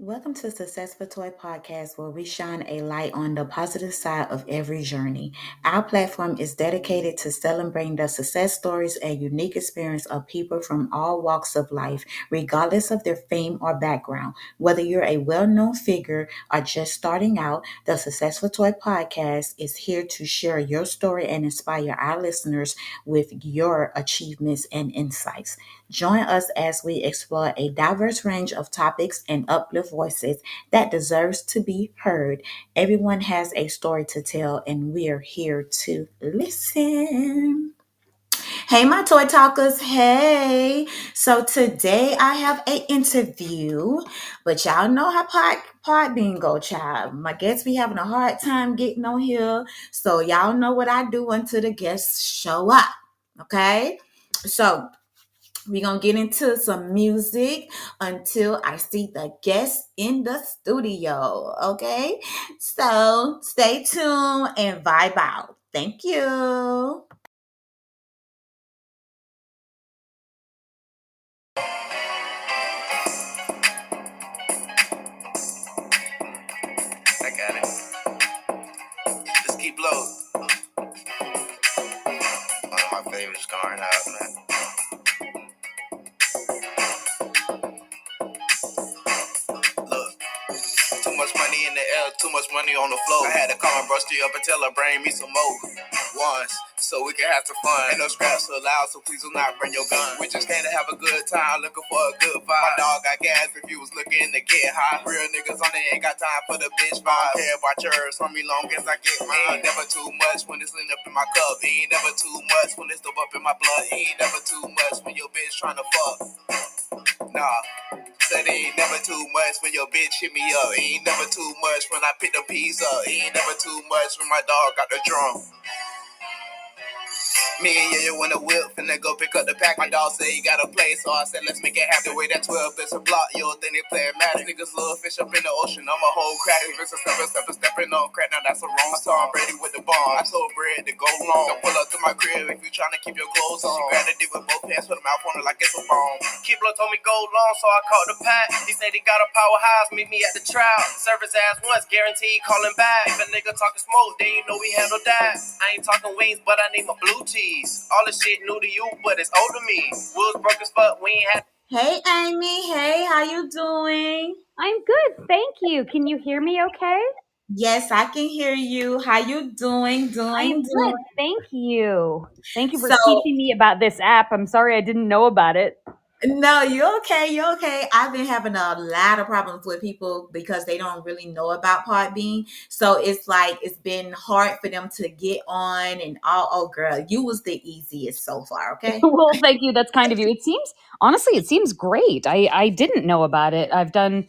Welcome to Successful Toy Podcast, where we shine a light on the positive side of every journey. Our platform is dedicated to celebrating the success stories and unique experience of people from all walks of life, regardless of their fame or background. Whether you're a well-known figure or just starting out, the Successful Toy Podcast is here to share your story and inspire our listeners with your achievements and insights. Join us as we explore a diverse range of topics and uplift voices that deserves to be heard. Everyone has a story to tell, and we're here to listen. Hey, my toy talkers. Hey. So today I have an interview, but y'all know how Podbean go, child. My guests be having a hard time getting on here. So y'all know what I do until the guests show up. Okay. So we're going to get into some music until I see the guests in the studio. Okay. So stay tuned and vibe out. Thank you. I got it. Just keep low. One of my favorites going out, man. Look, too much money in the air, too much money on the floor. I had to call my brusty up and tell her bring me some more ones, so we can have some fun. Ain't no scraps allowed, so please do not bring your gun. We just came to have a good time, looking for a good vibe. My dog got gas if you was looking to get high. Real niggas on there ain't got time for the bitch vibe. Care about yours, on me long as I get mine. Ain't never too much when it's lean up in my cup. Ain't never too much when it's dope up in my blood. Ain't never too much when your bitch tryna fuck. Nah. Said it ain't never too much when your bitch hit me up. Ain't never too much when I pick the peas up. Ain't never too much when my dog got the drum. Me and Yo in the whip, finna go pick up the pack. My dog said he got a play, so I said let's make it happen. The way that 12 is a block, yo, think they playing mad. Niggas little fish up in the ocean, I'm a whole crack. Bitch, stepping on crack, now that's a wrong song. Brady with the bomb, I told Brad to go long. Don't pull up to my crib if you tryna keep your clothes on. She grabbed the dick with both hands, put them out on her like it's a bomb. Keebler told me go long, so I caught the pack. He said he got a powerhouse, meet me at the trial. Serve his ass once, guaranteed calling back. If a nigga talking smoke, then you know we handle that. I ain't talking wings, but I need my blue cheese. All this shit new to you, but it's old to me. Wheels broke as fuck, we ain't had. Hey, Amy. Hey, how you doing? I'm good, thank you. Can you hear me okay? Yes, I can hear you. How you doing? I am good, thank you. Thank you for So, teaching me about this app. I'm sorry I didn't know about it. no, you're okay. You're okay. I've been having a lot of problems with people because they don't really know about Podbean. So it's like it's been hard for them to get on and all. Oh, girl, you was the easiest so far. Okay. Well, thank you. That's kind of you. It seems great. I didn't know about it. I've done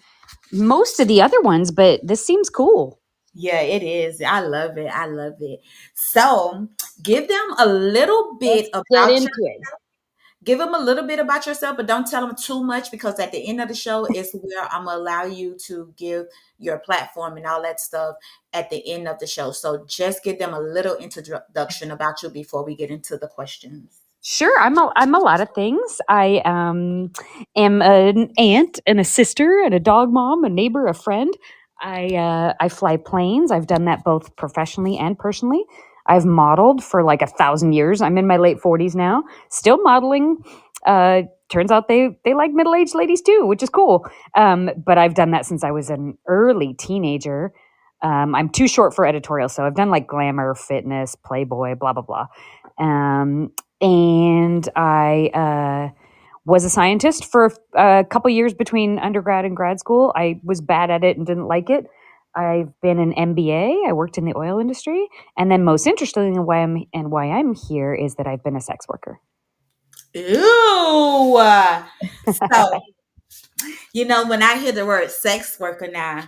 most of the other ones, but this seems cool. Yeah, it is. I love it. I love it. So give them a little bit Let's get about into it. give them a little bit about yourself, but don't tell them too much because at the end of the show is where I'm gonna allow you to give your platform and all that stuff at the end of the show. So just give them a little introduction about you before we get into the questions. Sure, I'm a lot of things. I am an aunt and a sister and a dog mom, a neighbor, a friend. I fly planes. I've done that both professionally and personally. I've modeled for like 1,000 years. I'm in my late 40s now, still modeling. Turns out they like middle aged ladies too, which is cool. But I've done that since I was an early teenager. I'm too short for editorial, so I've done like Glamour, Fitness, Playboy, blah blah blah. And I was a scientist for a couple years between undergrad and grad school. I was bad at it and didn't like it. I've been an MBA. I worked in the oil industry, and then most interestingly, why I'm here is that I've been a sex worker. Ooh. So, when I hear the word sex worker now,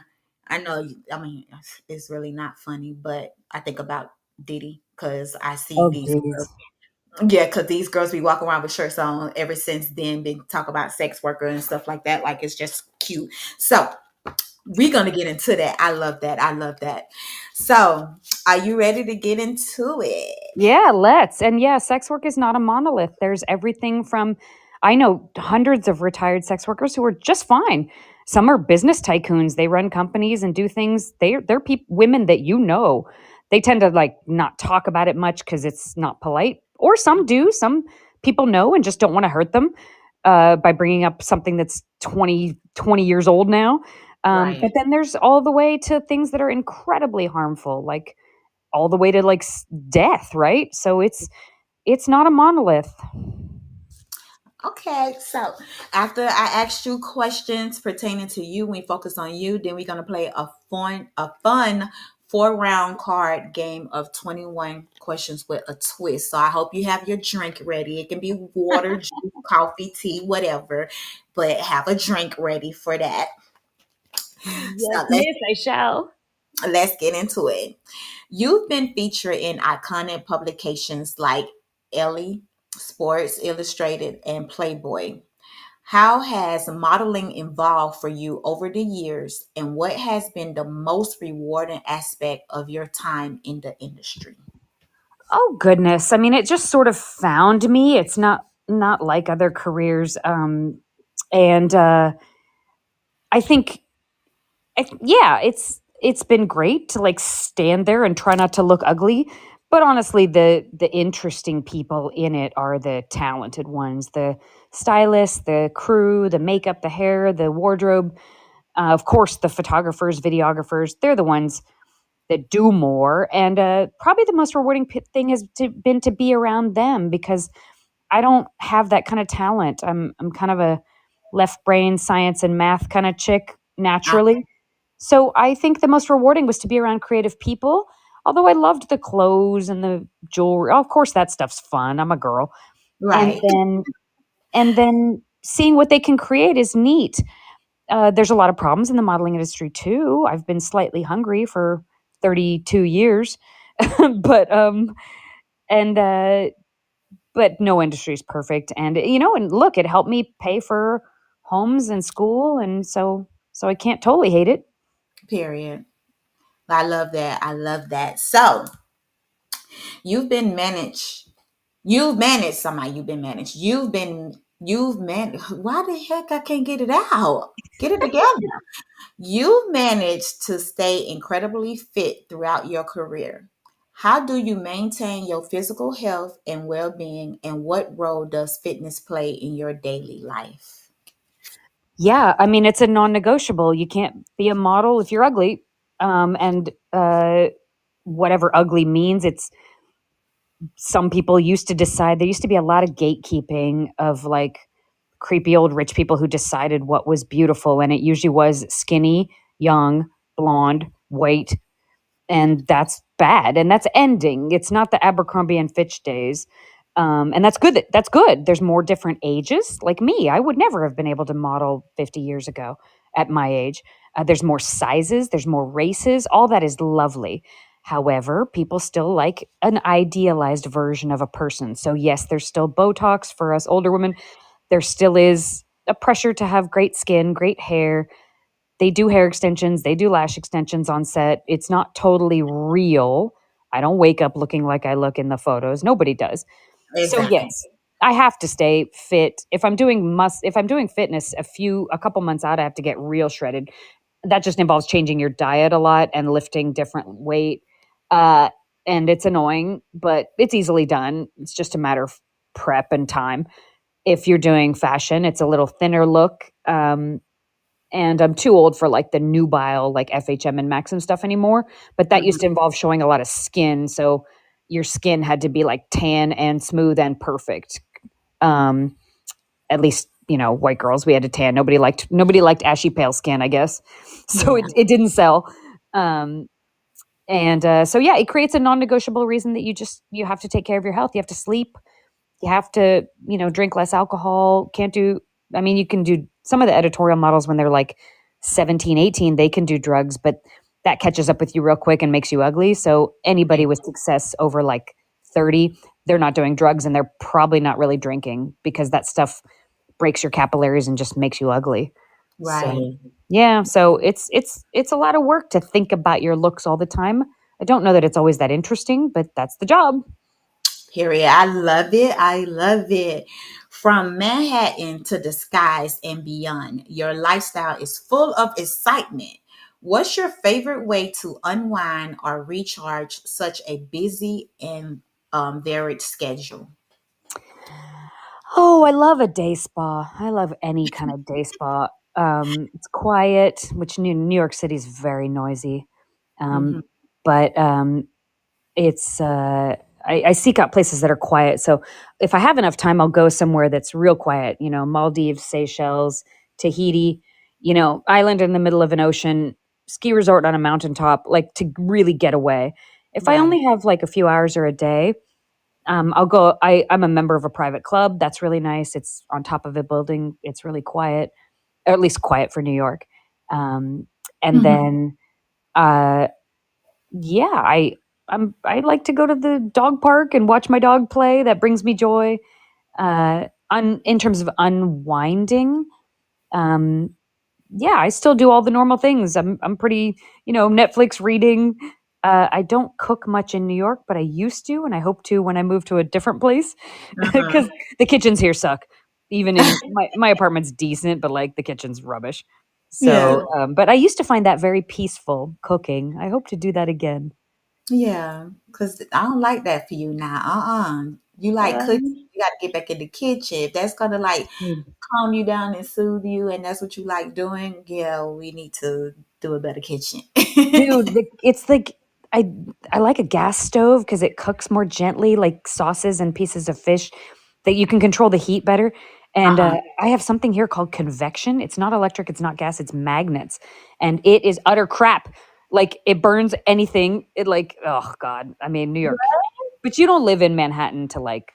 I know, I mean, it's really not funny, but I think about Diddy because I see Oh, these geez. girls. Yeah, because these girls be walking around with shirts on ever since then, been talk about sex worker and stuff like that. Like it's just cute. So we're gonna get into that. I love that. I love that. So are you ready to get into it? Yeah, let's. And yeah, sex work is not a monolith. There's everything from, I know hundreds of retired sex workers who are just fine. Some are business tycoons. They run companies and do things. They're women that you know. They tend to like not talk about it much because it's not polite. Or some do. Some people know and just don't want to hurt them by bringing up something that's 20 years old now. Right. But then there's all the way to things that are incredibly harmful, like all the way to like death, right? So it's not a monolith. Okay, so after I asked you questions pertaining to you, we focus on you. Then we're gonna play a fun 4 round card game of 21 questions with a twist. So I hope you have your drink ready. It can be water, juice, coffee, tea, whatever, but have a drink ready for that. Yes, So let's miss, I shall. let's get into it. You've been featured in iconic publications like Elle, Sports Illustrated, and Playboy. How has modeling evolved for you over the years, and what has been the most rewarding aspect of your time in the industry? Oh goodness. I mean, it just sort of found me. It's not like other careers. And I think yeah, it's been great to like stand there and try not to look ugly. But honestly, the interesting people in it are the talented ones, the stylists, the crew, the makeup, the hair, the wardrobe. Of course, the photographers, videographers. They're the ones that do more. And probably the most rewarding thing has been to be around them because I don't have that kind of talent. I'm kind of a left brain science and math kind of chick Uh, naturally. So I think the most rewarding was to be around creative people. Although I loved the clothes and the jewelry. Of course that stuff's fun. I'm a girl. And right. then seeing what they can create is neat. There's a lot of problems in the modeling industry too. I've been slightly hungry for 32 years, but and but no industry is perfect. And and look, it helped me pay for homes and school, and so I can't totally hate it. Period. I love that. I love that. So you've been managed. You've managed somebody. You've been managed. You've managed. Why the heck I can't get it out? Get it together. You managed to stay incredibly fit throughout your career. How do you maintain your physical health and well being, and what role does fitness play in your daily life? Yeah, I mean it's a non-negotiable. You can't be a model if you're ugly, and whatever ugly means. It's some people used to decide. There used to be a lot of gatekeeping of like creepy old rich people who decided what was beautiful, and it usually was skinny, young, blonde, white, and that's bad, and that's ending. It's not the Abercrombie and Fitch days. And that's good. That's good. There's more different ages. Like me, I would never have been able to model 50 years ago at my age. There's more sizes. There's more races. All that is lovely. However, people still like an idealized version of a person. So yes, there's still Botox for us older women. There still is a pressure to have great skin, great hair. They do hair extensions, they do lash extensions on set. It's not totally real. I don't wake up looking like I look in the photos. Nobody does. So Exactly. yes, I have to stay fit. If I'm doing fitness a couple months out, I have to get real shredded. That just involves changing your diet a lot and lifting different weight. Uh and it's annoying, but it's easily done. It's just a matter of prep and time. If you're doing fashion, it's a little thinner look. And I'm too old for like the nubile, like FHM and Maxim stuff anymore. But that used Mhm. to involve showing a lot of skin. So your skin had to be like tan and smooth and perfect. Um, at least, white girls, we had to tan. Nobody liked ashy pale skin, I guess. So it, Yeah. it didn't sell. Um, and so yeah, it creates a non-negotiable reason that you have to take care of your health. You have to sleep, you have to drink less alcohol. Can't do I mean you can do some of the editorial models when they're like 17, 18. They can do drugs, but that catches up with you real quick and makes you ugly. So anybody with success over like 30, they're not doing drugs and they're probably not really drinking because that stuff breaks your capillaries and just makes you ugly. Right. So yeah, so it's a lot of work to think about your looks all the time. I don't know that it's always that interesting, but that's the job. Period. I love it. I love it. From Manhattan to the skies and beyond, your lifestyle is full of excitement. What's your favorite way to unwind or recharge such a busy and varied schedule? Oh, I love a day spa. I love any kind of day spa. It's quiet, which New York City is very noisy. Hmm. Um, but it's I seek out places that are quiet. So if I have enough time, I'll go somewhere that's real quiet. You know, Maldives, Seychelles, Tahiti. You know, island in the middle of an ocean, ski resort on a mountaintop, like to really get away. If I Right. only have like a few hours or a day, I'll go. I'm a member of a private club. That's really nice. It's on top of a building. It's really quiet, or at least quiet for New York. Um, and Hmm. then uh, yeah, I like to go to the dog park and watch my dog play. That brings me joy. In terms of unwinding, um, yeah, I still do all the normal things. I'm pretty, Netflix reading. I don't cook much in New York, but I used to, and I hope to when I move to a different place because the kitchens here suck. Even in my apartment's decent, but like the kitchen's rubbish. Yeah. So, but I used to find that very peaceful cooking. I hope to do that again. Yeah. Because I don't like that for you now. You like cooking, Um, you got to get back in the kitchen. If that's going to like calm you down and soothe you, and that's what you like doing, yeah, we need to do a better kitchen. Dude, it's like I I like a gas stove because it cooks more gently, like sauces and pieces of fish that you can control the heat better. And Uh-huh. I have something here called convection. It's not electric, it's not gas, it's magnets, and it is utter crap. Like it burns anything. It like oh god. I mean New York, but you don't live in Manhattan to like.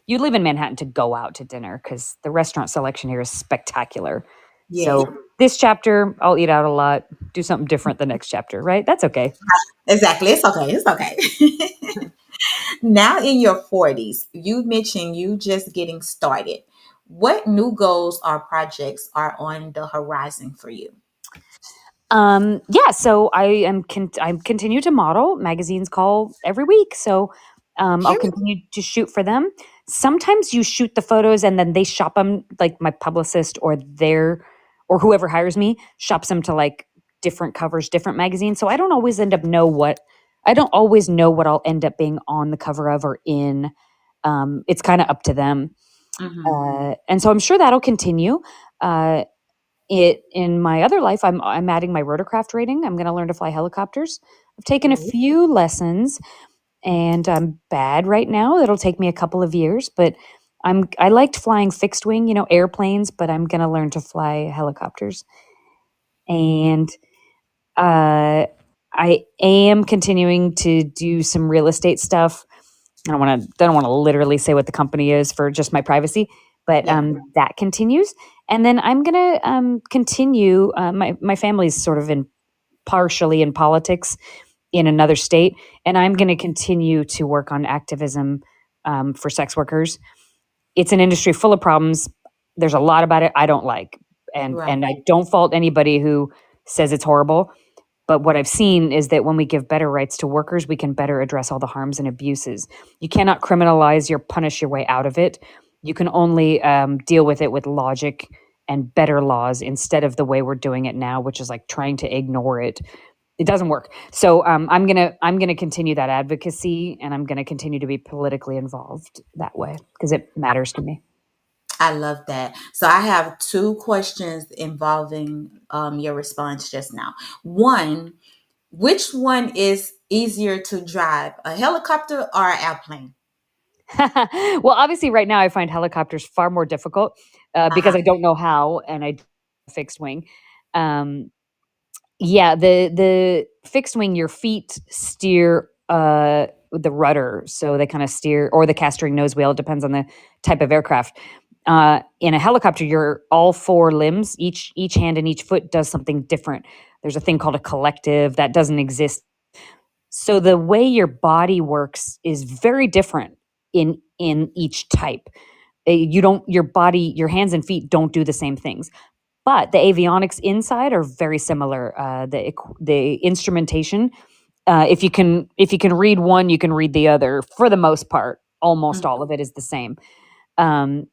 You live in Manhattan to go out to dinner because the restaurant selection here is spectacular. Yeah, So this chapter, I'll eat out a lot, do something different the next chapter, right? That's okay. exactly. It's okay. It's okay. Now in your 40s, you mentioned you just getting started. What new goals or projects are on the horizon for you? Yeah, so I continue to model. Magazines call every week, so I'll Period. continue to shoot for them. Sometimes you shoot the photos and then they shop them, like my publicist or whoever hires me shops them to like different covers, different magazines. So I don't always know what I'll end up being on the cover of or in. It's kind of up to them, Hmm. and so I'm sure that'll continue. Uh, it in my other life, I'm adding my rotorcraft rating. I'm going to learn to fly helicopters. I've taken a Oh, few lessons, and I'm bad right now. It'll take me a couple of years, but I liked flying fixed wing, airplanes, but I'm going to learn to fly helicopters. And uh, I am continuing to do some real estate stuff. I don't want to literally say what the company is for just my privacy, but yeah. that continues. And then I'm gonna continue. My family's sort of partially in politics in another state, and I'm going to continue to work on activism for sex workers. It's an industry full of problems. There's a lot about it I don't like, and Right. and I don't fault anybody who says it's horrible. But what I've seen is that when we give better rights to workers, we can better address all the harms and abuses. You cannot criminalize or punish your way out of it. You can only deal with it with logic and better laws instead of the way we're doing it now, which is like trying to ignore it. It doesn't work. So I'm gonna continue that advocacy, and I'm gonna continue to be politically involved that way because it matters to me. I love that. So I have two questions involving your response just now. One, which one is easier to drive, a helicopter or an airplane? Well, obviously, right now I find helicopters far more difficult because Uh-huh. I don't know how, and I fixed wing. Um, yeah, the fixed wing, your feet steer with the rudder, so they kind of steer, or the castering nose wheel. It depends on the type of aircraft. In a helicopter, your all four limbs, each hand and each foot does something different. There's a thing called a collective that doesn't exist. So the way your body works is very different in each type. You don't your body, your hands and feet don't do the same things. But the avionics inside are very similar. The instrumentation, if you can read one, you can read the other for the most part. Almost all of it is the same. Um,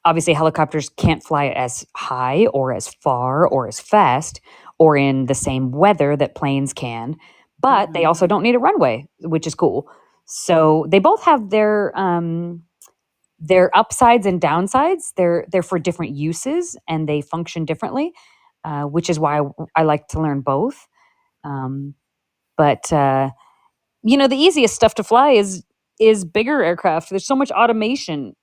Obviously, helicopters can't fly as high or as far or as fast or in the same weather that planes can, but they also don't need a runway, which is cool. So they both have their upsides and downsides. They're for different uses and they function differently, which is why I like to learn both. Um, but the easiest stuff to fly is bigger aircraft. There's so much automation.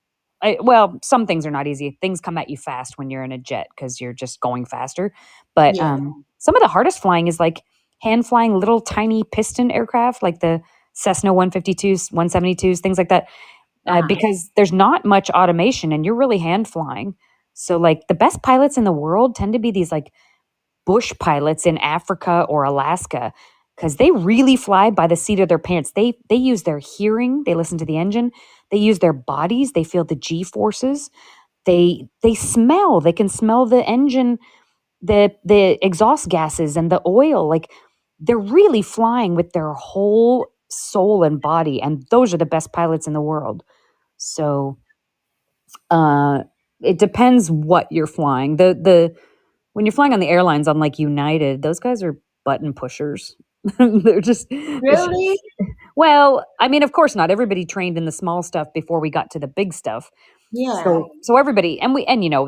Well, some things are not easy. Things come at you fast when you're in a jet because you're just going faster. But Yeah. some of the hardest flying is like hand flying little tiny piston aircraft, like the Cessna 152s, 172s, things like that. Because there's not much automation and you're really hand flying. So like the best pilots in the world tend to be these like bush pilots in Africa or Alaska because they really fly by the seat of their pants. They use their hearing, they listen to the engine, they use their bodies, they feel the G forces. They smell, they can smell the engine, the exhaust gases and the oil. Like they're really flying with their whole soul and body, and those are the best pilots in the world. So it depends what you're flying. The when you're flying on the airlines on like United, those guys are button pushers. They're just Really? well, I mean, of course not. Everybody trained in the small stuff before we got to the big stuff. Yeah. So everybody and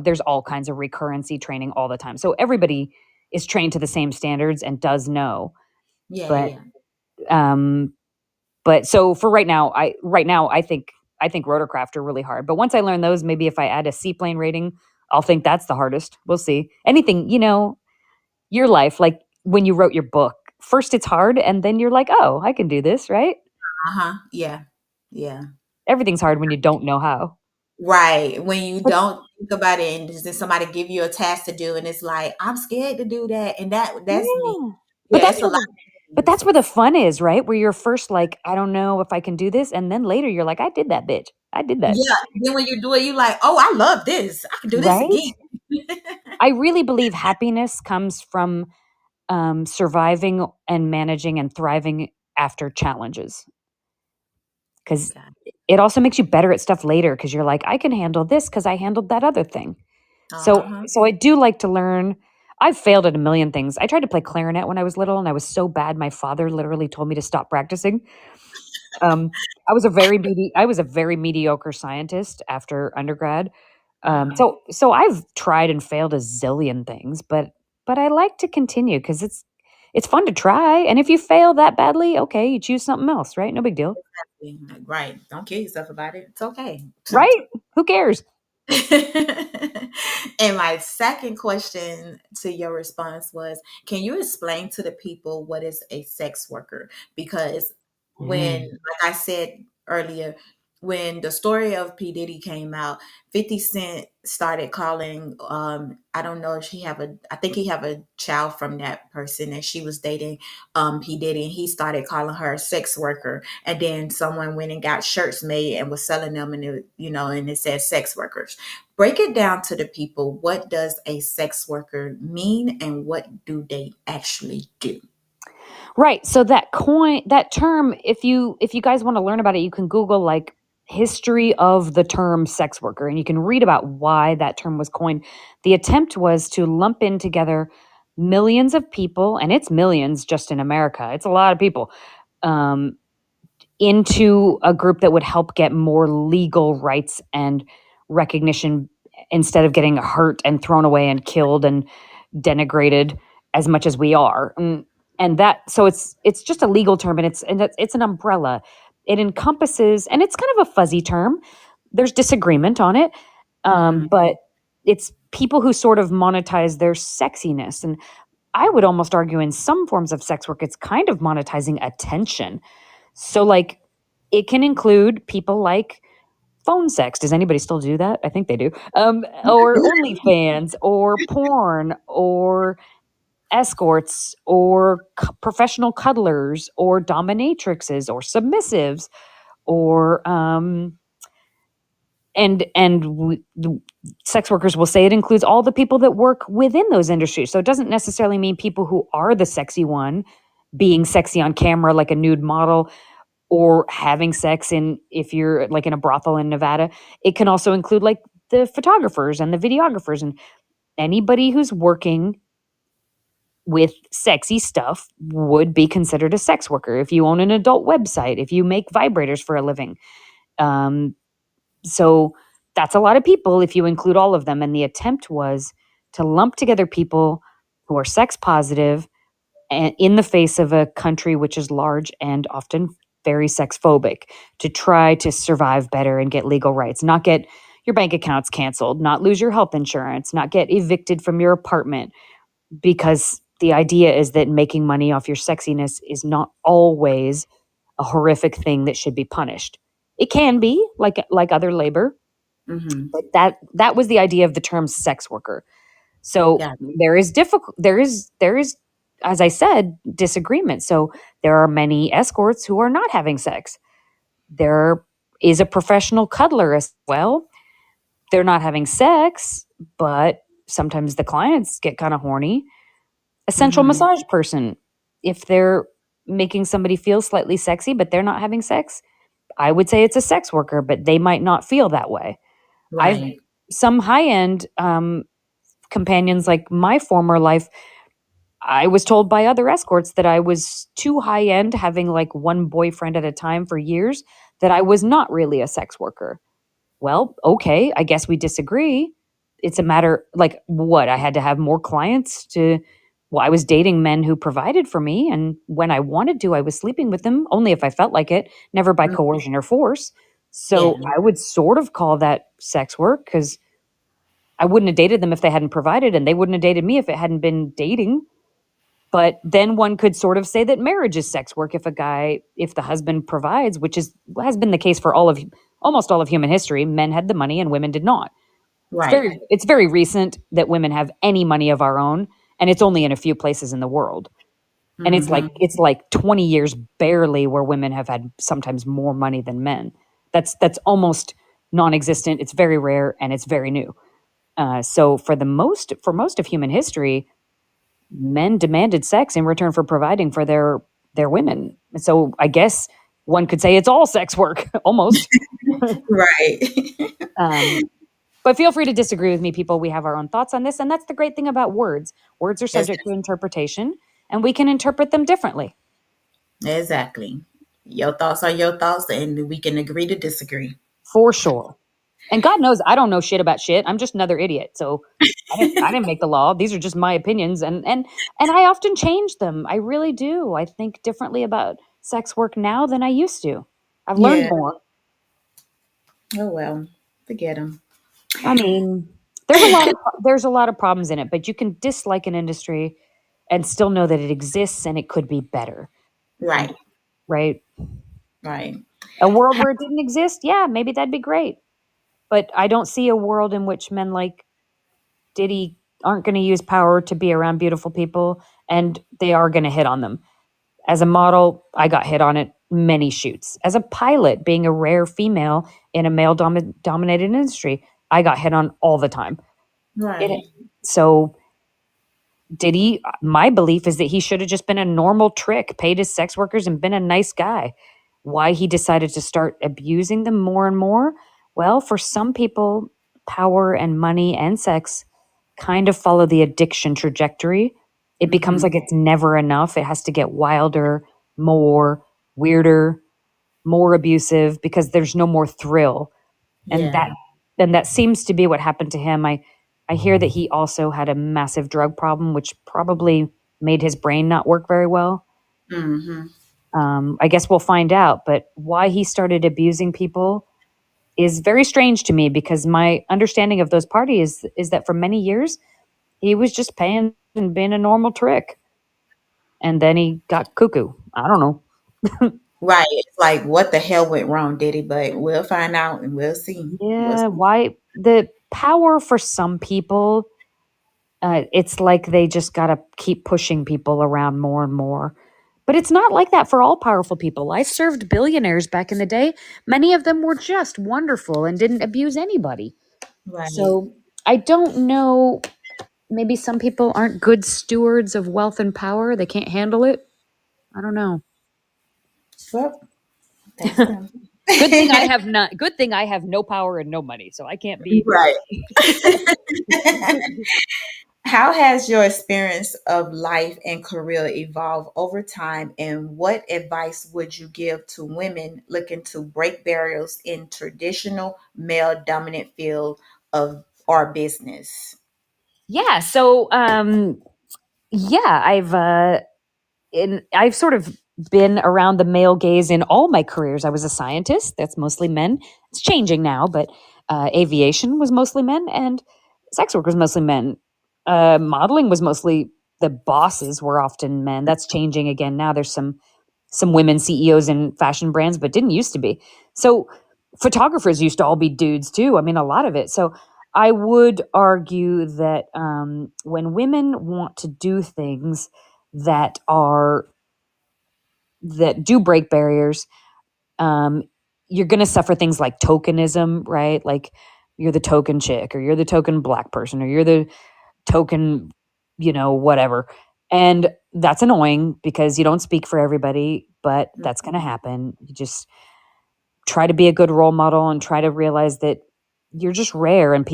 there's all kinds of recurrency training all the time. So everybody is trained to the same standards and does know. Yeah. But Yeah. but so for right now I think rotorcraft are really hard. But once I learn those, maybe if I add a seaplane rating, I'll think that's the hardest. We'll see. Anything, your life, like when you wrote your book, first it's hard and then you're like, oh, I can do this, right? Yeah. Yeah. Everything's hard when you don't know how. Right. When you But don't think about it and then somebody give you a task to do and it's like, I'm scared to do that. And that's me. yeah. But Yeah, it's a lot of but things. that's where the fun is, right? Where you're first like, I don't know if I can do this, and then later you're like, I did that, bitch. I did that. Yeah. Then when you do it, you like, oh, I love this. I can do this Right? again. I really believe happiness comes from surviving and managing and thriving after challenges. Because Okay. it also makes you better at stuff later because you're like, I can handle this because I handled that other thing. So Uh-huh. so I do like to learn. I've failed at a million things. I tried to play clarinet when I was little and I was so bad my father literally told me to stop practicing. Um, I was a very mediocre scientist after undergrad. Uh-huh. So I've tried and failed a zillion things, but I like to continue because it's fun to try. And if you fail that badly, okay, you choose something else, right? No big deal, Right. Don't kill yourself about it. It's okay. right? Who cares? And my second question to your response was, can you explain to the people what is a sex worker? Because when, Mm. like I said earlier, when the story of P. Diddy came out, 50 Cent started calling, I don't know if I think he have a child from that person that she was dating, P. Diddy, and he started calling her a sex worker. And then someone went and got shirts made and was selling them, and it said sex workers. Break it down to the people. What does a sex worker mean, and what do they actually do? Right. So that term, if you guys want to learn about it, you can Google like history of the term sex worker and you can read about why that term was coined. The attempt was to lump in together millions of people, and it's millions just in America. It's a lot of people. Um, into a group that would help get more legal rights and recognition instead of getting hurt and thrown away and killed and denigrated as much as we are. And that so it's just a legal term and it's an umbrella. It encompasses, and it's kind of a fuzzy term. There's disagreement on it, Mhm. but it's people who sort of monetize their sexiness. And I would almost argue in some forms of sex work, it's kind of monetizing attention. So, like, it can include people like phone sex. Does anybody still do that? I think they do. Or OnlyFans, or porn, or escorts, or professional cuddlers, or dominatrixes, or submissives, or the sex workers will say it includes all the people that work within those industries. So it doesn't necessarily mean people who are the sexy one being sexy on camera like a nude model or having sex in if you're like in a brothel in Nevada. It can also include like the photographers and the videographers and anybody who's working with sexy stuff would be considered a sex worker. If you own an adult website, if you make vibrators for a living. So that's a lot of people if you include all of them. And the attempt was to lump together people who are sex positive and in the face of a country which is large and often very sex phobic, to try to survive better and get legal rights, not get your bank accounts canceled, not lose your health insurance, not get evicted from your apartment, because the idea is that making money off your sexiness is not always a horrific thing that should be punished. It can be like other labor, Mm-hmm. but that was the idea of the term sex worker. So Yeah. there is, as I said, disagreement. So there are many escorts who are not having sex. There is a professional cuddler as well. They're not having sex, but sometimes the clients get kind of horny. A central Mm-hmm. massage person, if they're making somebody feel slightly sexy, but they're not having sex, I would say it's a sex worker, but they might not feel that way. I've Right. some high end companions, like my former life, I was told by other escorts that I was too high end, having like one boyfriend at a time for years, that I was not really a sex worker. Well, okay, I guess we disagree. It's a matter like what? I had to have more clients to. Well, I was dating men who provided for me, and when I wanted to, I was sleeping with them only if I felt like it, never by Mm. coercion or force. Yeah. So I would sort of call that sex work because I wouldn't have dated them if they hadn't provided, and they wouldn't have dated me if it hadn't been dating. But then one could sort of say that marriage is sex work if the husband provides, which has been the case for almost all of human history. Men had the money and women did not. Right. It's very recent that women have any money of our own, and it's only in a few places in the world. And Mm-hmm. it's like 20 years barely where women have had sometimes more money than men. That's almost non-existent. It's very rare and it's very new. So for most of human history, men demanded sex in return for providing for their women. So I guess one could say it's all sex work, almost. Right. Um, but feel free to disagree with me, people. We have our own thoughts on this, and that's the great thing about words. Words are subject to interpretation, and we can interpret them differently. Exactly. Your thoughts are your thoughts, and we can agree to disagree. For sure. And God knows I don't know shit about shit. I'm just another idiot. So I didn't make the law. These are just my opinions, and I often change them. I really do. I think differently about sex work now than I used to. I've learned Yeah. more. Oh well. Forget them. I mean, there's a lot of problems in it, but you can dislike an industry and still know that it exists and it could be better. Right. Right? Right. A world where it didn't exist, yeah, maybe that'd be great. But I don't see a world in which men like Diddy aren't going to use power to be around beautiful people and they are going to hit on them. As a model, I got hit on at many shoots. As a pilot, being a rare female in a male dominated industry, I got hit on all the time. Right. So Diddy, my belief is that he should have just been a normal trick, paid his sex workers, and been a nice guy. Why he decided to start abusing them more and more? Well, for some people, power and money and sex kind of follow the addiction trajectory. It becomes Mm-hmm. like it's never enough. It has to get wilder, more, weirder, more abusive because there's no more thrill. And Yeah. that seems to be what happened to him. I hear that he also had a massive drug problem, which probably made his brain not work very well. Mm-hmm. I guess we'll find out. But why he started abusing people is very strange to me because my understanding of those parties is that for many years he was just paying and being a normal trick, and then he got cuckoo. I don't know. Right. It's like what the hell went wrong, Diddy? But we'll find out and we'll see. We'll Yeah, see. why the power for some people? It's like they just got to keep pushing people around more and more. But it's not like that for all powerful people. I served billionaires back in the day. Many of them were just wonderful and didn't abuse anybody. Right. So I don't know. Maybe some people aren't good stewards of wealth and power. They can't handle it. I don't know. Well, that's them. Good thing I have not. Good thing I have no power and no money, so I can't be. Right. How has your experience of life and career evolved over time, and what advice would you give to women looking to break barriers in traditional male dominant field of our business? Yeah. So, yeah, I've sort of been around the male gaze in all my careers. I was a scientist. That's mostly men. It's changing now, but aviation was mostly men, and sex work was mostly men. Modeling was mostly the bosses were often men. That's changing again now. There's some women CEOs in fashion brands, but didn't used to be. So photographers used to all be dudes too. I mean, a lot of it. So I would argue that when women want to do things that are that do break barriers, um, you're going to suffer things like tokenism, right? Like you're the token chick, or you're the token black person, or you're the token, whatever. And that's annoying because you don't speak for everybody, but that's going to happen. You just try to be a good role model and try to realize that you're just rare and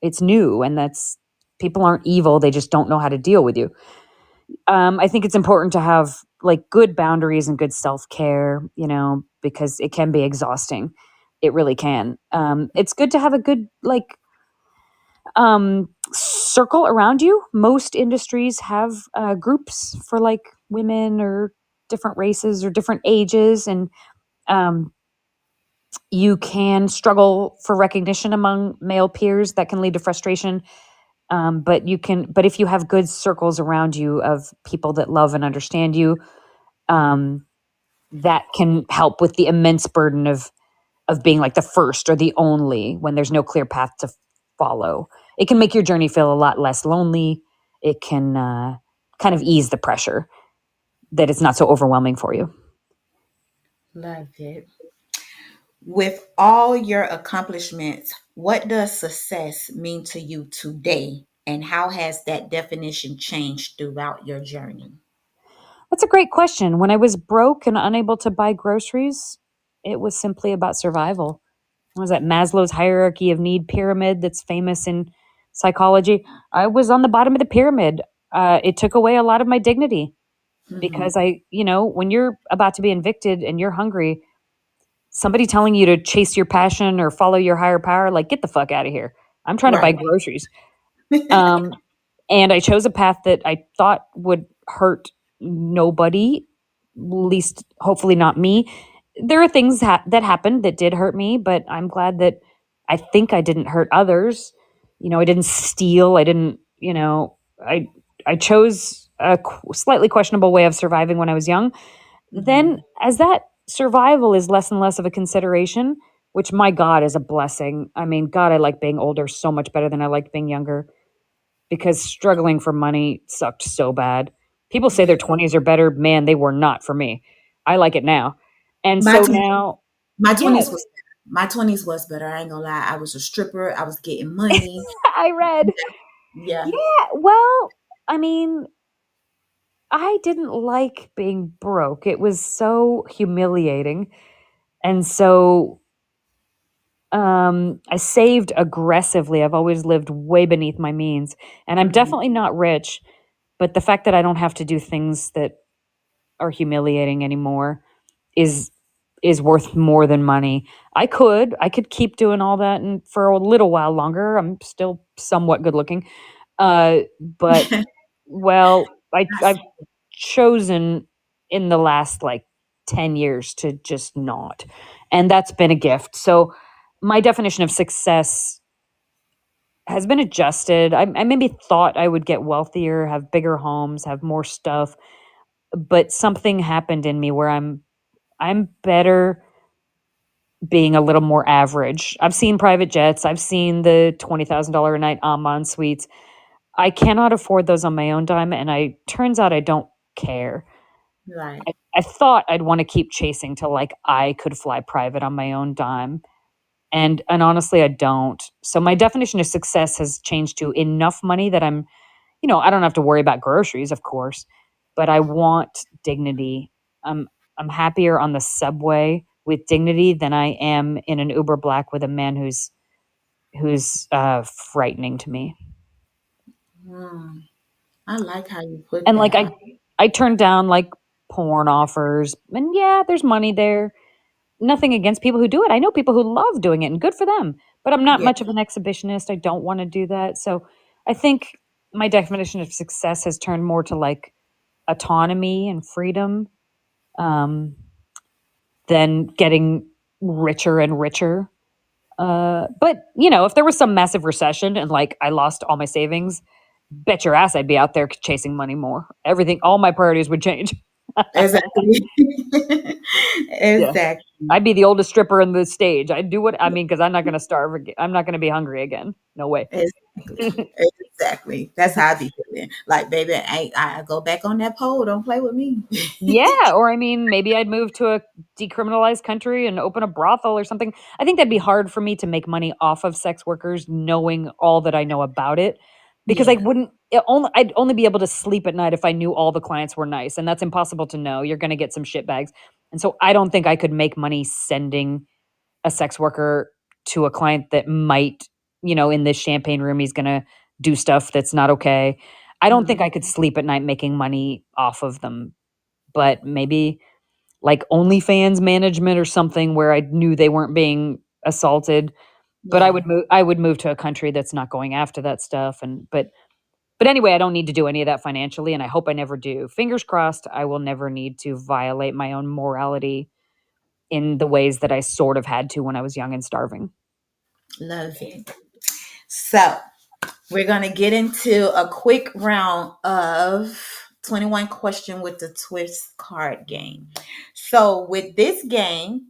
it's new, and that's people aren't evil. They just don't know how to deal with you. I think it's important to have like good boundaries and good self care, because it can be exhausting. It really can. It's good to have a good circle around you. Most industries have groups for like women or different races or different ages, and um, you can struggle for recognition among male peers. That can lead to frustration. But if you have good circles around you of people that love and understand you, um, that can help with the immense burden of being like the first or the only when there's no clear path to follow. It can make your journey feel a lot less lonely. It can kind of ease the pressure that it's not so overwhelming for you. Love it. With all your accomplishments, what does success mean to you today? And how has that definition changed throughout your journey? That's a great question. When I was broke and unable to buy groceries, it was simply about survival. What was that Maslow's hierarchy of need pyramid that's famous in psychology? I was on the bottom of the pyramid. It took away a lot of my dignity Hmm. because when you're about to be evicted and you're hungry, somebody telling you to chase your passion or follow your higher power, like get the fuck out of here. I'm trying to buy Right. groceries. Um, and I chose a path that I thought would hurt nobody, least hopefully not me. There are things that happened that did hurt me, but I'm glad that I think I didn't hurt others. I didn't steal. I didn't. I chose a slightly questionable way of surviving when I was young. Then, Hmm. as that survival is less and less of a consideration, which my God is a blessing. I mean, God, I like being older so much better than I liked being younger because struggling for money sucked so bad. People say their 20s are better. Man, they were not for me. I like it now. And My so tw- now, my yeah, 20s was better. My 20s was better. I ain't gonna lie. I was a stripper. I was getting money. I read. Yeah. Yeah, well, I mean, I didn't like being broke. It was so humiliating. And so I saved aggressively. I've always lived way beneath my means. And I'm Hmm. definitely not rich, but the fact that I don't have to do things that are humiliating anymore is is worth more than money. I could keep doing all that and for a little while longer. I'm still somewhat good looking. But well, I've chosen in the last like 10 years to just not. And that's been a gift. So my definition of success has been adjusted. I maybe thought I would get wealthier, have bigger homes, have more stuff, but something happened in me where I'm better being a little more average. I've seen private jets. I've seen the $20,000 a night Amman suites. I cannot afford those on my own dime, and I turns out I don't care. Right. I thought I'd want to keep chasing till like I could fly private on my own dime. And honestly I don't. So my definition of success has changed to enough money that I don't have to worry about groceries, of course, but I want dignity. I'm happier on the subway with dignity than I am in an Uber Black with a man who's frightening to me. I like how you put And like that. I turned down like porn offers, and yeah, there's money there. Nothing against people who do it. I know people who love doing it, and good for them. But I'm not Yeah, much of an exhibitionist. I don't want to do that. So I think my definition of success has turned more to like autonomy and freedom, um, than getting richer and richer. But you know, if there was some massive recession and like I lost all my savings, bet your ass I'd be out there chasing money more. Everything, all my priorities would change. exactly. Yeah. Exactly. I'd be the oldest stripper in the stage. I'd do what I mean because I'm not going to starve. I'm not going to be hungry again. No way. Exactly. Exactly. That's how I be feeling. Like, baby, I go back on that pole. Don't play with me. Yeah, or I mean, maybe I'd move to a decriminalized country and open a brothel or something. I think that'd be hard for me to make money off of sex workers, knowing all that I know about it, because I Yeah. wouldn't. I'd only be able to sleep at night if I knew all the clients were nice, and that's impossible to know. You're going to get some shit bags, and so I don't think I could make money sending a sex worker to a client that might, in this champagne room, he's going to do stuff that's not okay. I don't think Mhm. I could sleep at night making money off of them, but maybe like OnlyFans management or something where I knew they weren't being assaulted. But I Yeah. would move. I would move to a country that's not going after that stuff. But anyway, I don't need to do any of that financially, and I hope I never do. Fingers crossed, I will never need to violate my own morality in the ways that I sort of had to when I was young and starving. Love it. So, we're going to get into a quick round of 21 question with the twist card game. So, with this game,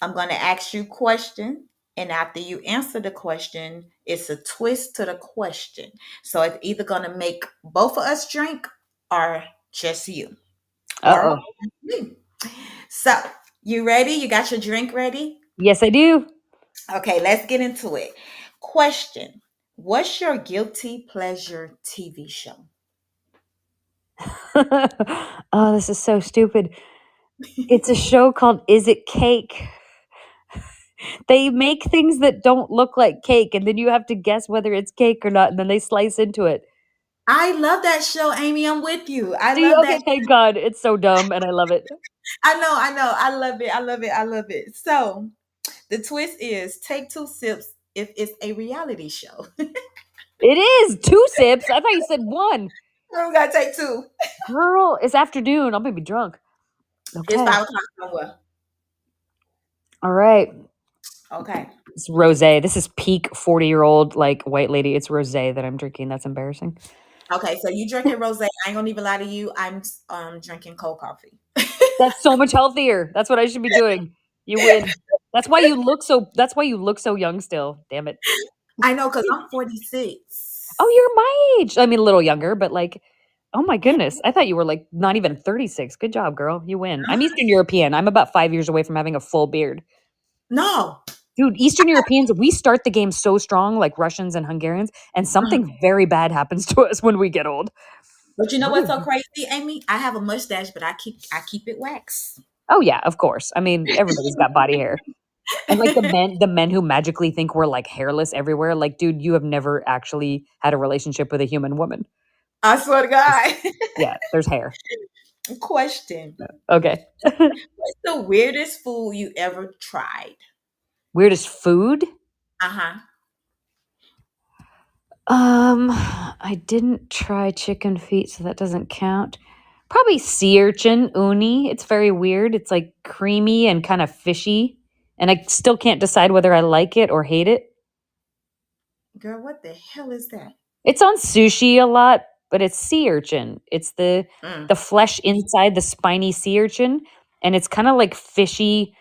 I'm going to ask you a question. And after you answer the question, it's a twist to the question. So, it's either going to make both of us drink or just you Uh or oh. me. So, you ready? You got your drink ready? Yes, I do. Okay, let's get into it. Question: what's your guilty pleasure TV show? Oh, this is so stupid. It's a show called Is It Cake? They make things that don't look like cake, and then you have to guess whether it's cake or not, and then they slice into it. I love that show, Amy. I'm with you. I Do you? love that. Okay, thank God. It's so dumb, and I love it. I know. I love it. I love it. I love it. So the twist is take two sips if it's a reality show. It is 2 sips. I thought you said one. We gotta take two. Girl, it's afternoon. I'm gonna be drunk. It's Okay. 5 o'clock somewhere. All right. Okay. It's rosé. This is peak 40-year-old like white lady. It's rosé that I'm drinking. That's embarrassing. Okay. So you drinking rose? I ain't gonna even lie to you. I'm drinking cold coffee. That's so much healthier. That's what I should be doing. You win. That's why you look so young still. Damn it. I know because I'm 46. Oh, you're my age. I mean, a little younger, but like, oh my goodness. I thought you were like not even 36. Good job, girl. You win. I'm Eastern European. I'm about 5 years away from having a full beard. No. Dude, Eastern Europeans, we start the game so strong, like Russians and Hungarians, and Uh-huh. something very bad happens to us when we get old. But you know What what's is so crazy, Amy? I have a mustache, but I keep it waxed. Oh yeah, of course. I mean, everybody's got body hair. And like the men who magically think we're like hairless everywhere, like, dude, you have never actually had a relationship with a human woman. I swear to God. Yeah, there's hair. Question: Okay. what's the weirdest food you ever tried? Weirdest food? Uh huh. I didn't try chicken feet, so that doesn't count. Probably sea urchin, uni. It's very weird. It's like creamy and kind of fishy. And I still can't decide whether I like it or hate it. Girl, what the hell is that? It's on sushi a lot, but it's sea urchin. It's the Mm. the flesh inside the spiny sea urchin, and it's kind of like fishy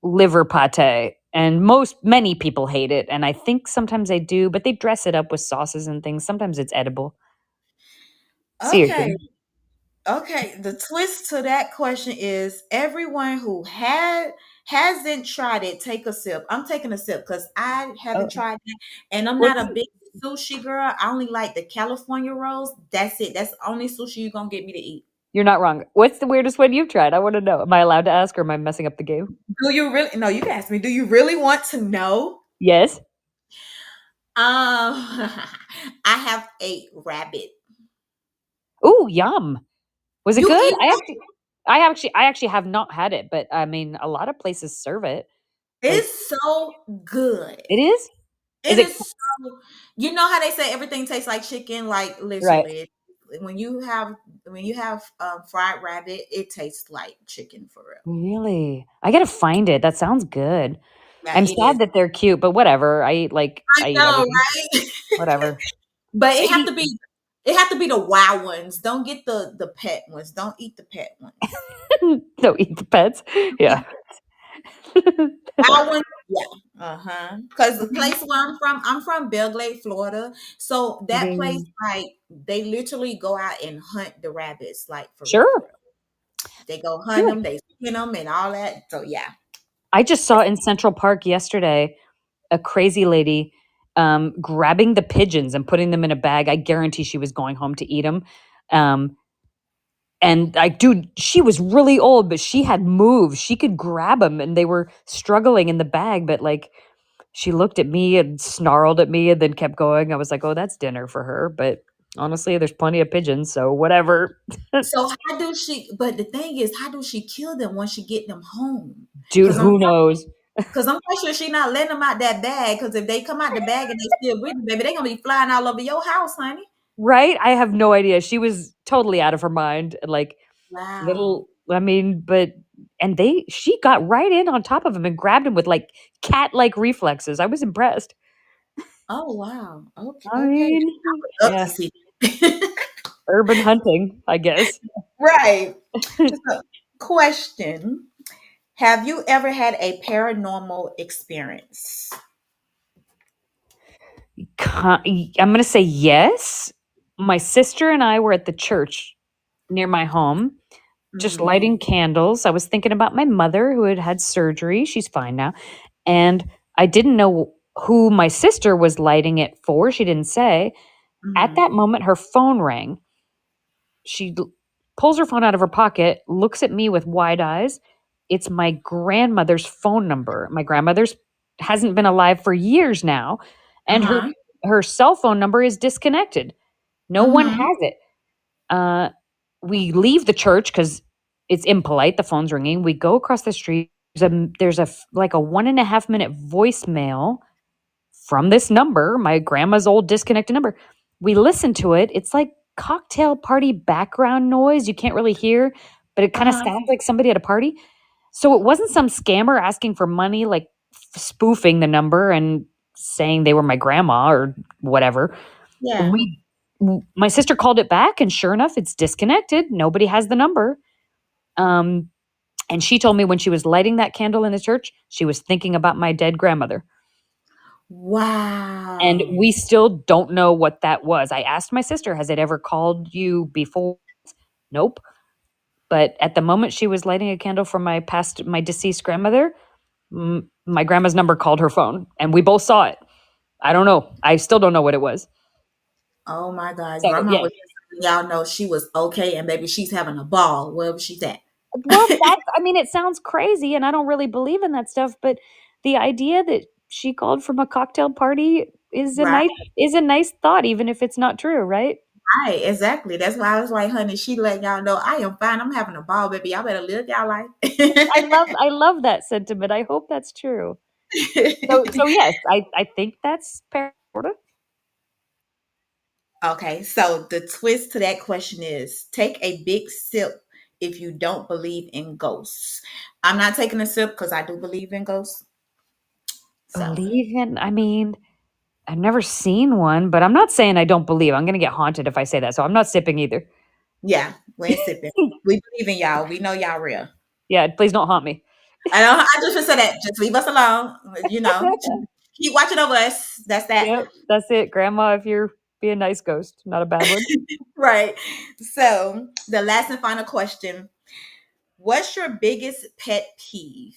liver pate. And many people hate it, and I think sometimes they do, but they dress it up with sauces and things. Sometimes it's edible. Sea Okay. urchin. Okay. The twist to that question is everyone who hasn't tried it, take a sip. I'm taking a sip because I haven't Oh, tried it, and I'm not what's a big sushi girl. I only like the California rolls. That's it. That's the only sushi you're gonna get me to eat. You're not wrong. What's the weirdest one you've tried? I want to know. Am I allowed to ask or am I messing up the game? Do you really? No, you can ask me. Do you really want to know? Yes. I have ate rabbit. Ooh, yum. Was it You good? eat I actually have not had it, but I mean, a lot of places serve it. Like, It's so good. it is? Is It it is so. You know how they say everything tastes like chicken? Like right? literally, when you have fried rabbit, it tastes like chicken for real. Really? I gotta find it. That sounds good. Yeah, I'm it is. sad that they're cute, but whatever. I I eat know, everything. right? Whatever. But it have to Maybe be. It have to be the wild ones. Don't get the pet ones. Don't eat the pet ones. don't eat the pets. Don't Yeah. eat wild ones. Yeah. Because the place where I'm from Belle Glade, Florida. So that place, Mhm. like, they literally go out and hunt the rabbits, like for real, for Sure. real. They go hunt Good. them, they skin them, and all that. So yeah. I just saw in Central Park yesterday a crazy lady grabbing the pigeons and putting them in a bag. I guarantee she was going home to eat them. Um, and like, dude, she was really old, but she had moves. She could grab them, and they were struggling in the bag. But like, she looked at me and snarled at me, and then kept going. I was like, "Oh, that's dinner for her." But honestly, there's plenty of pigeons, so whatever. So how do she? But the thing is, how do she kill them once she get them home? Dude, Because I'm who knows? because I'm quite sure she not letting them out that bag. Because if they come out the bag and they still with you, baby, they gonna be flying all over your house, honey. Right? I have no idea. She was totally out of her mind. Like, Wow. little I mean, but and she got right in on top of him and grabbed him with, like, cat-like reflexes. I was impressed. Oh wow. Okay. I Okay. mean, Up to yeah, see. urban hunting, I guess. Right. So, question: have you ever had a paranormal experience? I'm gonna say yes. My sister and I were at the church near my home, just Mhm. lighting candles. I was thinking about my mother who had had surgery. She's fine now. And I didn't know who my sister was lighting it for. She didn't say. At Mhm. that moment, her phone rang. She pulls her phone out of her pocket, looks at me with wide eyes. It's my grandmother's phone number. My grandmother's hasn't been alive for years now, and Uh-huh. her cell phone number is disconnected. No one Mhm. has it. Uh, we leave the church because it's impolite. The phone's ringing. We go across the street. Like a 1.5 minute voicemail from this number, my grandma's old disconnected number. We listen to it. It's like cocktail party background noise. You can't really hear, but it kind of Uh-huh. sounds like somebody at a party. So it wasn't some scammer asking for money, like spoofing the number and saying they were my grandma or whatever. Yeah. We My sister called it back, and sure enough, it's disconnected. Nobody has the number. Um, and she told me when she was lighting that candle in the church, she was thinking about my dead grandmother. And Wow. we still don't know what that was. I asked my sister, "Has it ever called you before?" Nope. But at the moment she was lighting a candle for my deceased grandmother, my grandma's number called her phone, and we both saw it. I don't know. I still don't know what it was. Oh my God. So Grandma yeah. was letting y'all know she was okay and baby she's having a ball wherever she's at. Well, I mean, it sounds crazy, and I don't really believe in that stuff, but the idea that she called from a cocktail party Right. is a nice thought, even if it's not true, right? Right. Exactly. That's why I was like, honey, she letting y'all know I am fine. I'm having a ball, baby. Y'all better live y'all life. I love that sentiment. I hope that's true. So yes, I think that's sort of. Okay, so the twist to that question is take a big sip if you don't believe in ghosts. I'm not taking a sip because I do believe in ghosts. So Believe in I mean, I've never seen one, but I'm not saying I don't believe. I'm gonna get haunted if I say that, so I'm not sipping either. yeah, we ain't sipping. We believe in y'all. We know y'all real. Yeah, please don't haunt me. I know. I just said that. Just leave us alone. You know, keep watching over us. That's that. Yep, that's it. Grandma, if you're be a nice ghost, not a bad one. Right. So the last and final question: what's your biggest pet peeve?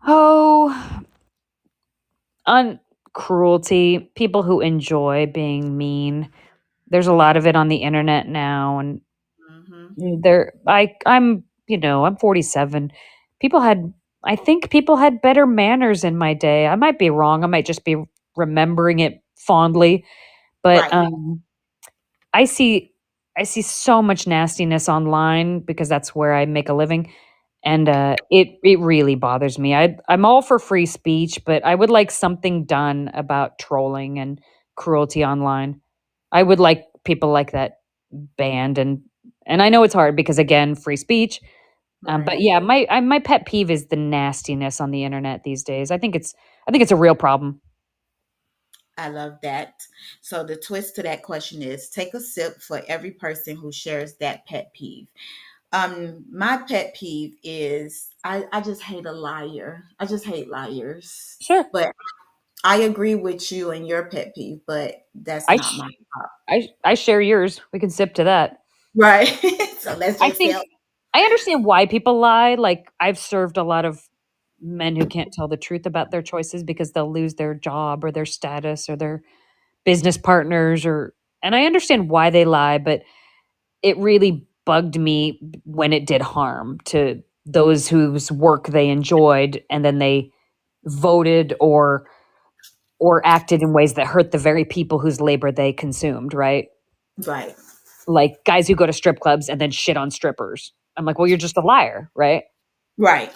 Oh, on cruelty, people who enjoy being mean. There's a lot of it on the internet now, and I'm, I'm 47. People had, I think people had better manners in my day. I might be wrong. I might just be remembering it fondly, but Right. I see, I see so much nastiness online because that's where I make a living, and it really bothers me. I'm all for free speech, but I would like something done about trolling and cruelty online. I would like people like that banned, and I know it's hard because again, free speech. But Right. yeah, my pet peeve is the nastiness on the internet these days. I think it's a real problem. I love that. So the twist to that question is take a sip for every person who shares that pet peeve. My pet peeve is I just hate a liar. I just hate liars. Sure, But I agree with you and your pet peeve, but that's I not sh- my top. I share yours. We can sip to that. Right. So let's I just think help. I understand why people lie. Like I've served a lot of men who can't tell the truth about their choices because they'll lose their job or their status or their business partners or and I understand why they lie, but it really bugged me when it did harm to those whose work they enjoyed and then they voted or acted in ways that hurt the very people whose labor they consumed, right? Right. Like guys who go to strip clubs and then shit on strippers. I'm like, well, you're just a liar, right? Right.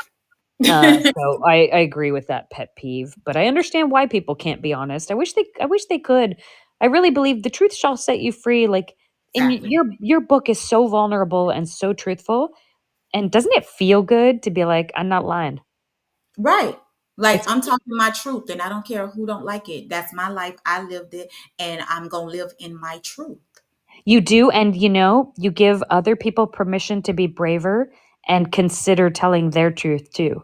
So I agree with that pet peeve, but I understand why people can't be honest. I wish they could. I really believe the truth shall set you free. Like, and Exactly. your book is so vulnerable and so truthful. And doesn't it feel good to be like, I'm not lying? Right. Like It's I'm talking my truth and I don't care who don't like it. That's my life. I lived it and I'm going to live in my truth. you do, and you give other people permission to be braver and consider telling their truth too.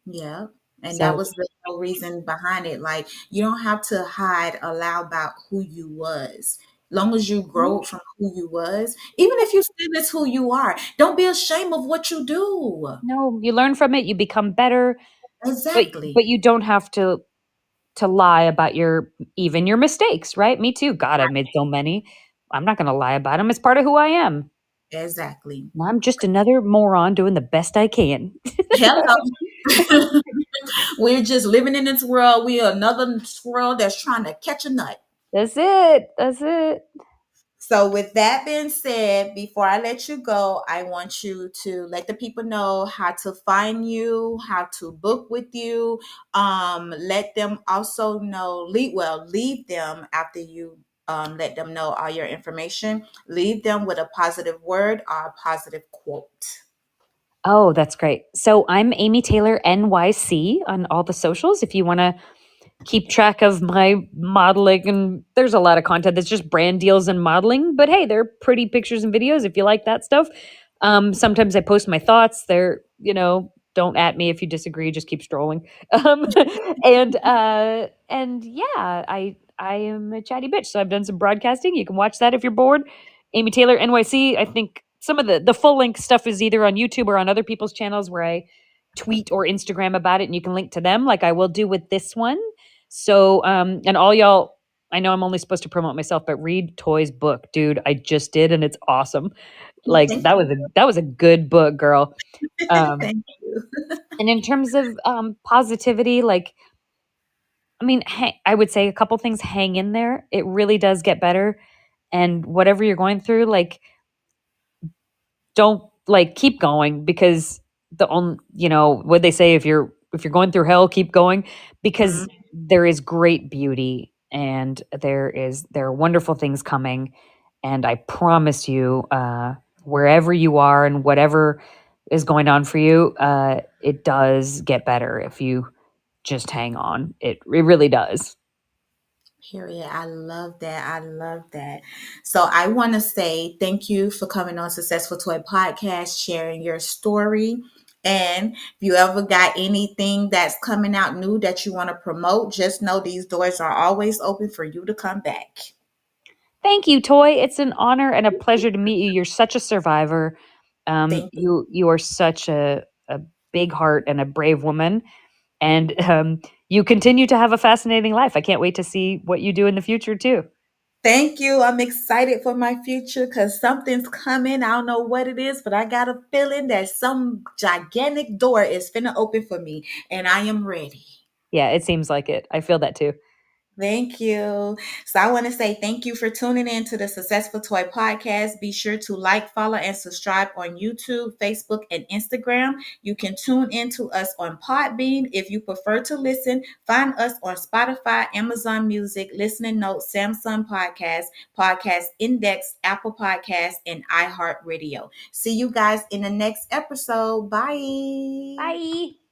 Yeah. And that So was the whole reason behind it. Like you don't have to hide a lot about who you was. Long as you grow from who you was, even if you still is who you are, don't be ashamed of what you do. no, you learn from it, you become better, but Exactly. but you don't have to lie about your mistakes, right? Me too. God, I've made so many. I'm not going to lie about them. It's part of who I am. Exactly. I'm just another moron doing the best I can. Hello. We're just living in this world. We are another squirrel that's trying to catch a nut. That's it. That's it. So, with that being said, before I let you go, I want you to let the people know how to find you, how to book with you. Let them also know, leave them after you let them know all your information. Leave them with a positive word or a positive quote. Oh, that's great. So I'm Amy Taylor NYC on all the socials. If you want to keep track of my modeling, and there's a lot of content that's just brand deals and modeling, but hey, they're pretty pictures and videos if you like that stuff. Sometimes I post my thoughts. Don't at me if you disagree, just keep strolling. um, and yeah, I am a chatty bitch, so I've done some broadcasting. You can watch that if you're bored. Amy Taylor NYC. I think some of the full length stuff is either on YouTube or on other people's channels where I tweet or Instagram about it, and you can link to them like I will do with this one. So, and all y'all, I know I'm only supposed to promote myself, but read Toy's book, dude. I just did, and it's awesome. Like Thank that was a good book, girl. you. Um, Thank you. and in terms of positivity, like I mean, I would say a couple things hang in there. It really does get better, and whatever you're going through, like don't like keep going because the only what they say if you're going through hell keep going because Mhm. there is great beauty and there are wonderful things coming, and I promise you wherever you are and whatever is going on for you, it does get better if you just hang on. It really does. Period. I love that. I love that. So I want to say thank you for coming on Successful Toy Podcast, sharing your story. And if you ever got anything that's coming out new that you want to promote, just know these doors are always open for you to come back. Thank you, Toy. It's an honor and a pleasure to meet you. You're such a survivor. Thank you. You are such a big heart and a brave woman, and you continue to have a fascinating life. I can't wait to see what you do in the future too. Thank you. I'm excited for my future because something's coming. I don't know what it is, but I got a feeling that some gigantic door is finna open for me, and I am ready. Yeah, it seems like it. I feel that too. Thank you. So I want to say thank you for tuning in to the Successful Toy Podcast. Be sure to like, follow, and subscribe on YouTube, Facebook, and Instagram. You can tune in to us on Podbean if you prefer to listen. Find us on Spotify, Amazon Music, Listening Notes, Samsung Podcast, Podcast Index, Apple Podcast, and iHeartRadio. See you guys in the next episode. Bye. Bye.